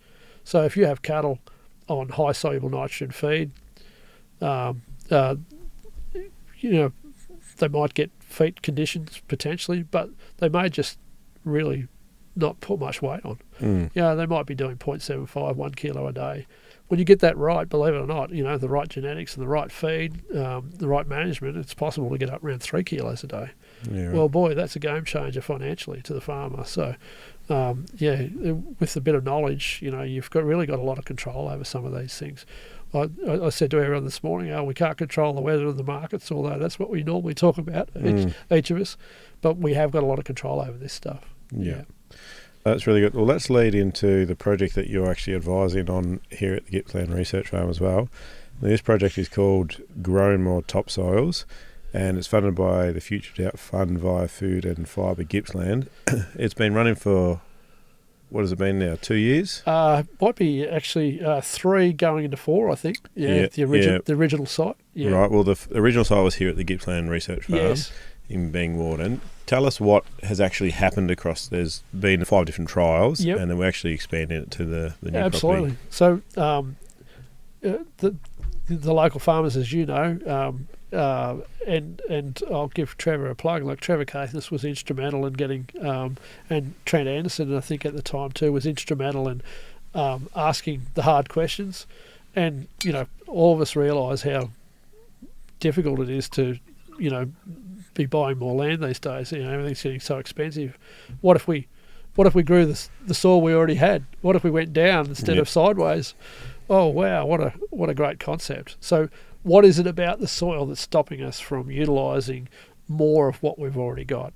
Speaker 2: So if you have cattle on high soluble nitrogen feed, they might get feet conditions potentially, but they may just really not put much weight on. They might be doing 0.75, 1 kilo a day. When you get that right, believe it or not, the right genetics and the right feed, the right management, it's possible to get up around 3 kilos a day.
Speaker 1: Yeah, right.
Speaker 2: Well, boy, that's a game changer financially to the farmer. So, with a bit of knowledge, you've really got a lot of control over some of these things. I said to everyone this morning, we can't control the weather of the markets, although that's what we normally talk about, each of us, but we have got a lot of control over this stuff.
Speaker 1: Yeah. That's really good. Well, let's lead into the project that you're actually advising on here at the Gippsland Research Farm as well. This project is called Growing More Topsoils, and it's funded by the Future Drought Fund via Food and Fibre Gippsland. It's been running for, what has it been now, 2 years?
Speaker 2: Might be actually 3 going into 4, I think. The original site. Yeah.
Speaker 1: Right, well, the original site was here at the Gippsland Research Farm.
Speaker 2: Yes.
Speaker 1: In Bangwarden. Tell us what has actually happened across. There's been 5 different trials, and then we're actually expanding it to the new
Speaker 2: Absolutely.
Speaker 1: property.
Speaker 2: So the local farmers, as you know, and I'll give Trevor a plug. Like Trevor Caithness was instrumental in getting, and Trent Anderson, I think at the time too, was instrumental in asking the hard questions. And all of us realise how difficult it is to be buying more land these days. Everything's getting so expensive. What if we grew the soil we already had? What if we went down instead of sideways? Oh wow, what a great concept. So what is it about the soil that's stopping us from utilising more of what we've already got?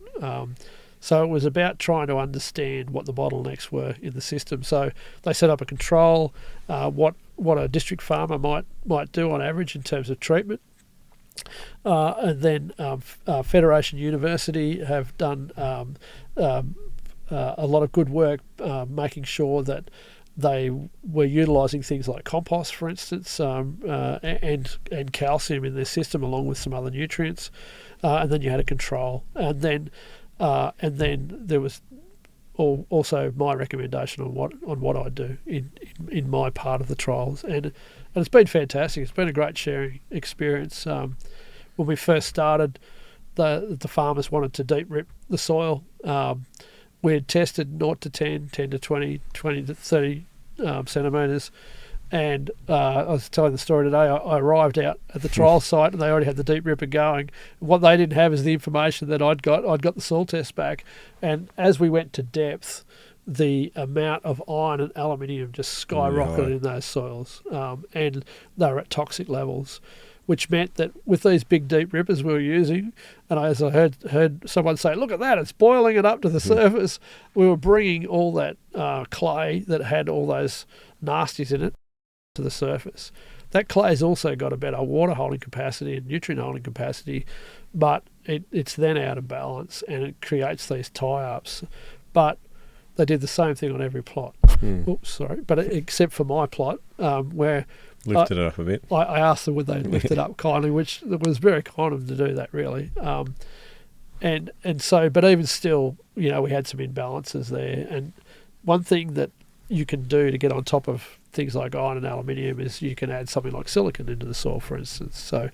Speaker 2: So it was about trying to understand what the bottlenecks were in the system. So they set up a control, what a district farmer might do on average in terms of treatment. And then Federation University have done a lot of good work making sure that they were utilising things like compost, for instance, and calcium in their system, along with some other nutrients. And then you had a control, and then there was also my recommendation on what I do in my part of the trials, and it's been fantastic. It's been a great sharing experience. When we first started, the farmers wanted to deep rip the soil. We had tested 0 to 10, 10 to 20, 20 to 30 centimetres. And I was telling the story today, I arrived out at the trial site and they already had the deep ripper going. What they didn't have is the information that I'd got. I'd got the soil test back. And as we went to depth, the amount of iron and aluminium just skyrocketed in those soils. And they were at toxic levels, which meant that with these big deep rippers we were using, and as I heard someone say, look at that, it's boiling it up to the surface, we were bringing all that clay that had all those nasties in it to the surface. That clay's also got a better water holding capacity and nutrient holding capacity, but it's then out of balance and it creates these tie-ups. But they did the same thing on every plot. Oops, sorry. But except for my plot, where
Speaker 1: lifted it up a bit.
Speaker 2: I asked them would they lift it up kindly, which was very kind of them to do that, really. And so, but even still, we had some imbalances there. And one thing that you can do to get on top of things like iron and aluminium is you can add something like silicon into the soil, for instance. So,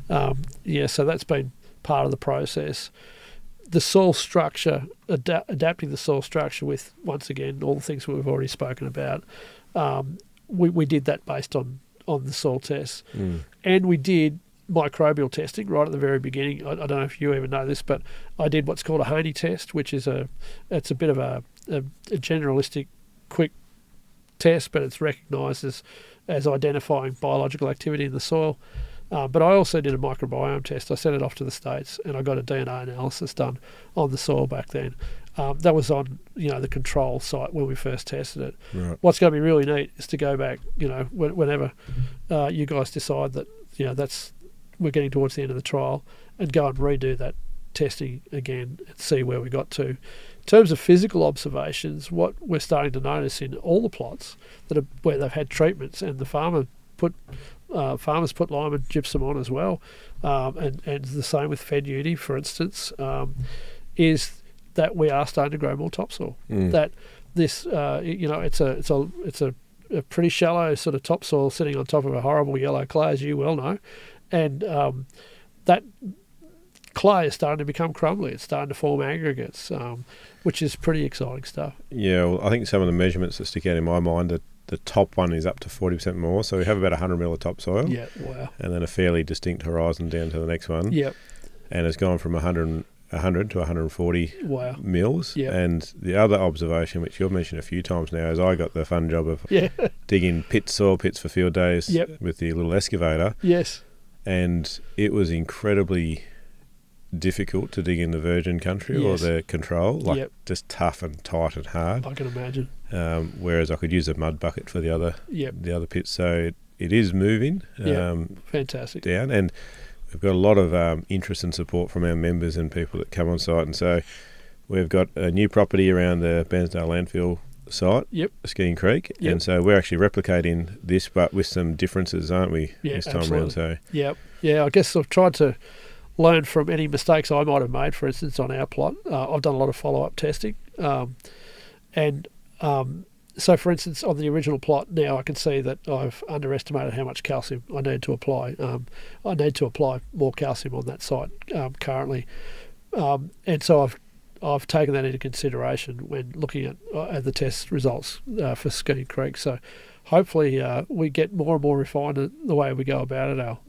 Speaker 2: so that's been part of the process. The soil structure, adapting the soil structure with, once again, all the things we've already spoken about. We did that based on the soil tests. And we did microbial testing right at the very beginning. I don't know if you even know this, but I did what's called a Haney test, which is it's a bit of a generalistic, quick test, but it's recognised as identifying biological activity in the soil. But I also did a microbiome test. I sent it off to the States, and I got a DNA analysis done on the soil back then. That was on the control site when we first tested it.
Speaker 1: Right.
Speaker 2: What's going to be really neat is to go back, whenever you guys decide that we're getting towards the end of the trial, and go and redo that testing again and see where we got to. In terms of physical observations, what we're starting to notice in all the plots where they've had treatments, and the farmers put lime and gypsum on as well, and the same with Fed Uni, for instance, is that we are starting to grow more topsoil. That this, it's a pretty shallow sort of topsoil sitting on top of a horrible yellow clay, as you well know, and that clay is starting to become crumbly. It's starting to form aggregates, which is pretty exciting stuff.
Speaker 1: Yeah, well, I think some of the measurements that stick out in my mind, that the top one is up to 40% more. So we have about 100 mil of topsoil.
Speaker 2: Yeah, wow.
Speaker 1: And then a fairly distinct horizon down to the next one.
Speaker 2: Yep.
Speaker 1: And it's gone from 100 to 140 mils.
Speaker 2: Yep.
Speaker 1: And the other observation, which you've mentioned a few times now, is I got the fun job of digging soil pits for field days with the little excavator.
Speaker 2: Yes.
Speaker 1: And it was incredibly difficult to dig in the virgin country or the control, just tough and tight and hard.
Speaker 2: I can imagine.
Speaker 1: Whereas I could use a mud bucket for the other pits. So it is moving
Speaker 2: fantastic
Speaker 1: down, and we've got a lot of interest and support from our members and people that come on site. And so we've got a new property around the Bairnsdale landfill site, Skeene Creek, and so we're actually replicating this, but with some differences, aren't we, this time around? So
Speaker 2: I guess I've tried to learn from any mistakes I might have made. For instance, on our plot, I've done a lot of follow-up testing, so for instance, on the original plot, now I can see that I've underestimated how much calcium I need to apply. I need to apply more calcium on that site currently, and so I've taken that into consideration when looking at the test results for Skeene Creek. So hopefully we get more and more refined in the way we go about it, Al.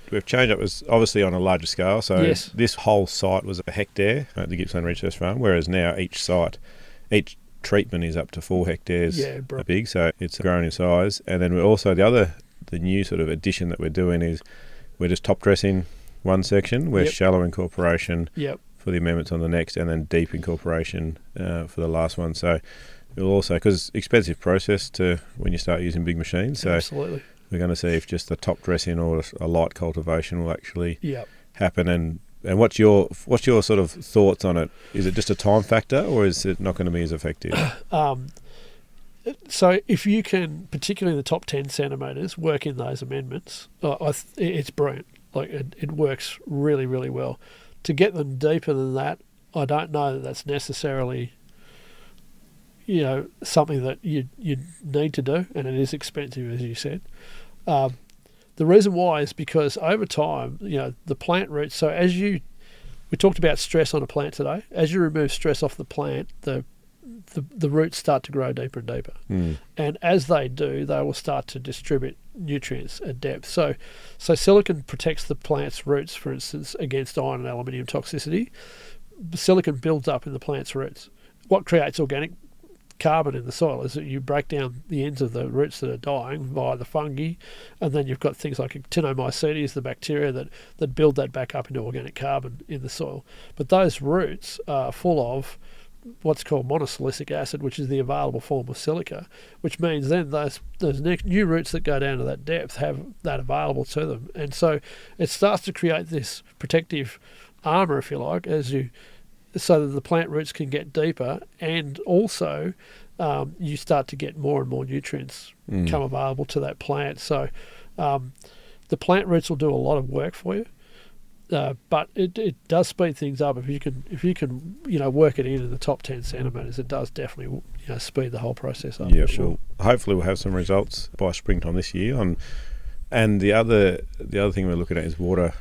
Speaker 1: We've changed it. It was obviously on a larger scale. So this whole site was a hectare at the Gippsland Research Farm, whereas now each treatment is up to 4 hectares big. So it's grown in size. And then we're also the new sort of addition that we're doing is we're just top dressing one section. We're shallow incorporation for the amendments on the next, and then deep incorporation for the last one. So we'll also, because it's an expensive process when you start using big machines. So
Speaker 2: absolutely.
Speaker 1: We're going to see if just the top dressing or a light cultivation will actually happen. And what's your sort of thoughts on it? Is it just a time factor, or is it not going to be as effective?
Speaker 2: So if you can, particularly in the top 10 centimetres, work in those amendments, it's brilliant. Like it works really, really well. To get them deeper than that, I don't know that that's necessarily something that you need to do, and it is expensive, as you said. The reason why is because over time, the plant roots. So we talked about stress on a plant today. As you remove stress off the plant, the roots start to grow deeper and deeper, and as they do, they will start to distribute nutrients at depth. So silicon protects the plant's roots, for instance, against iron and aluminium toxicity. Silicon builds up in the plant's roots. What creates organic carbon in the soil is that you break down the ends of the roots that are dying via the fungi, and then you've got things like actinomycetes, the bacteria that build that back up into organic carbon in the soil. But those roots are full of what's called monosilicic acid, which is the available form of silica, which means then those new roots that go down to that depth have that available to them. And so it starts to create this protective armour, if you like, so that the plant roots can get deeper, and also you start to get more and more nutrients come available to that plant. So the plant roots will do a lot of work for you. But it does speed things up if you can work it in the top 10 centimetres. It does definitely speed the whole process up.
Speaker 1: Yeah,
Speaker 2: for sure.
Speaker 1: well, hopefully we'll have some results by springtime this year. And the other thing we're looking at is water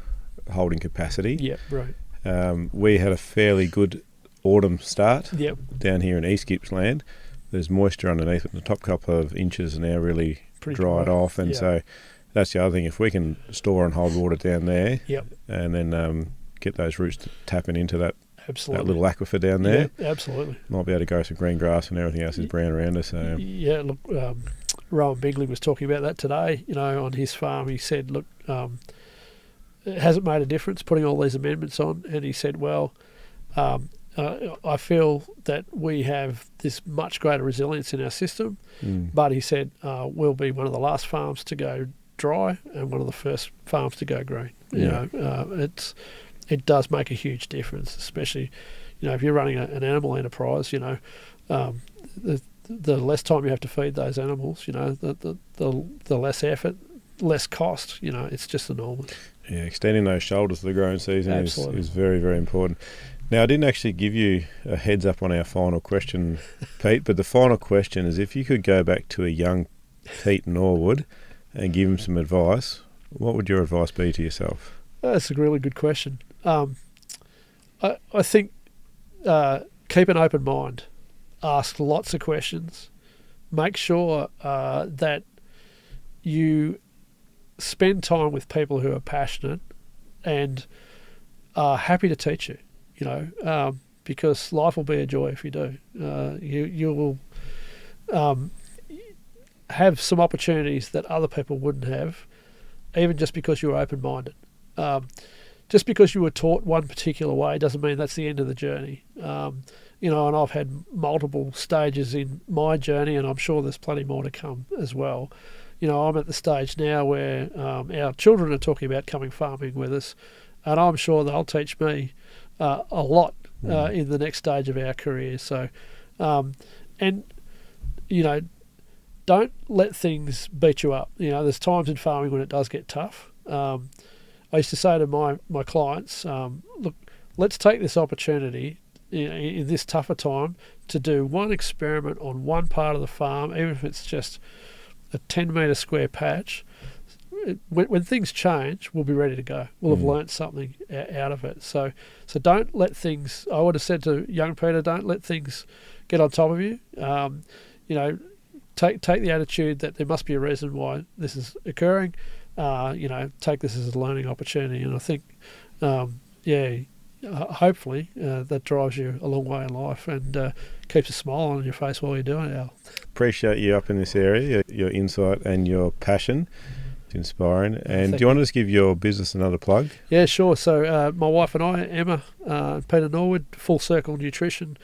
Speaker 1: holding capacity.
Speaker 2: Yep, right.
Speaker 1: We had a fairly good autumn start.
Speaker 2: Yep.
Speaker 1: Down here in East Gippsland. There's moisture underneath it. The top couple of inches are now really
Speaker 2: Pretty
Speaker 1: dried
Speaker 2: dry.
Speaker 1: off, and so that's the other thing. If we can store and hold water down there,
Speaker 2: Yep.
Speaker 1: and then get those roots tapping into that
Speaker 2: Absolutely.
Speaker 1: little aquifer down there,
Speaker 2: Yeah, absolutely.
Speaker 1: might be able to grow some green grass and everything else is brown around us. So
Speaker 2: Yeah, look, Rowan Bigley was talking about that today. On his farm, he said, look, it hasn't made a difference putting all these amendments on, and he said, well, I feel that we have this much greater resilience in our system, but he said we'll be one of the last farms to go dry and one of the first farms to go green. It does make a huge difference, especially if you're running an animal enterprise. The less time you have to feed those animals, the less effort, less cost. It's just enormous.
Speaker 1: Yeah, extending those shoulders to the growing season is very, very important. Now, I didn't actually give you a heads up on our final question, Pete, but the final question is if you could go back to a young Pete Norwood and give him some advice, what would your advice be to yourself?
Speaker 2: That's a really good question. I think keep an open mind. Ask lots of questions. Make sure that you spend time with people who are passionate and are happy to teach you. Because life will be a joy if you do. You will have some opportunities that other people wouldn't have, even just because you're open-minded. Just because you were taught one particular way doesn't mean that's the end of the journey. And I've had multiple stages in my journey, and I'm sure there's plenty more to come as well. I'm at the stage now where our children are talking about coming farming with us, and I'm sure they'll teach me a lot in the next stage of our career. So, don't let things beat you up. There's times in farming when it does get tough. I used to say to my clients, look, let's take this opportunity in this tougher time to do one experiment on one part of the farm, even if it's just a 10-metre square patch. When things change, we'll be ready to go. We'll have learnt something out of it. So don't let things. I would have said to young Peter, don't let things get on top of you. Take the attitude that there must be a reason why this is occurring. Take this as a learning opportunity, and I think, hopefully that drives you a long way in life and keeps a smile on your face while you're doing it, Al. Appreciate
Speaker 1: you up in this area, your insight and your passion. Inspiring. And do you want to just give your business another plug?
Speaker 2: Yeah, sure. So my wife and I, Emma, Peter Norwood, Full Circle Nutrition.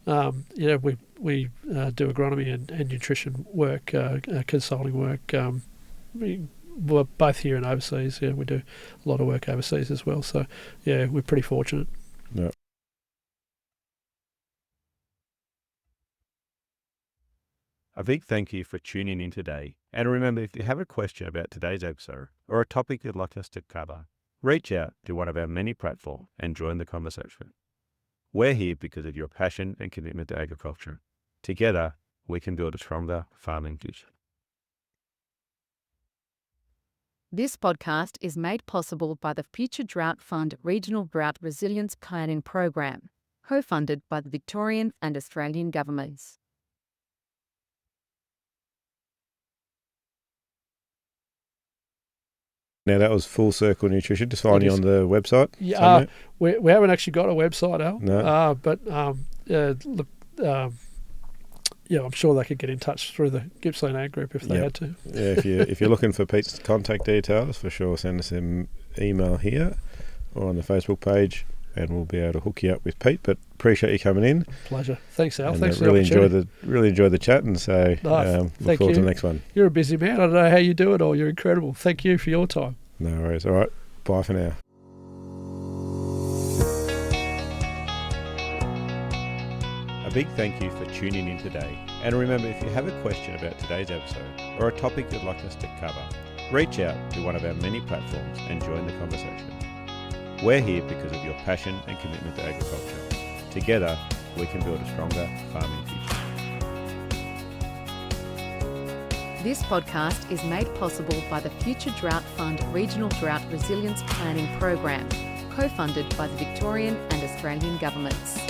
Speaker 2: We do agronomy and nutrition work, consulting work. We're both here and overseas. Yeah, we do a lot of work overseas as well. So yeah, we're pretty fortunate.
Speaker 1: Yeah. A big thank you for tuning in today. And remember, if you have a question about today's episode or a topic you'd like us to cover, reach out to one of our many platforms and join the conversation. We're here because of your passion and commitment to agriculture. Together, we can build a stronger farming future.
Speaker 3: This podcast is made possible by the Future Drought Fund Regional Drought Resilience Planning Program, co-funded by the Victorian and Australian governments.
Speaker 1: Now that was Full Circle Nutrition. Just find you on the website.
Speaker 2: Yeah, we haven't actually got a website, Al.
Speaker 1: No.
Speaker 2: I'm sure they could get in touch through the Gippsland Ag Group if they had to.
Speaker 1: Yeah, if you're looking for Pete's contact details, for sure, send us an email here or on the Facebook page, and we'll be able to hook you up with Pete. But appreciate you coming in.
Speaker 2: Pleasure. Thanks, Al.
Speaker 1: And
Speaker 2: Thanks for the opportunity.
Speaker 1: Really enjoyed the chat, and so look forward to the next one.
Speaker 2: You're a busy man. I don't know how you do it all. You're incredible. Thank you for your time.
Speaker 1: No worries. All right. Bye for now. A big thank you for tuning in today. And remember, if you have a question about today's episode or a topic you'd like us to cover, reach out to one of our many platforms and join the conversation. We're here because of your passion and commitment to agriculture. Together, we can build a stronger farming future.
Speaker 3: This podcast is made possible by the Future Drought Fund Regional Drought Resilience Planning Program, co-funded by the Victorian and Australian governments.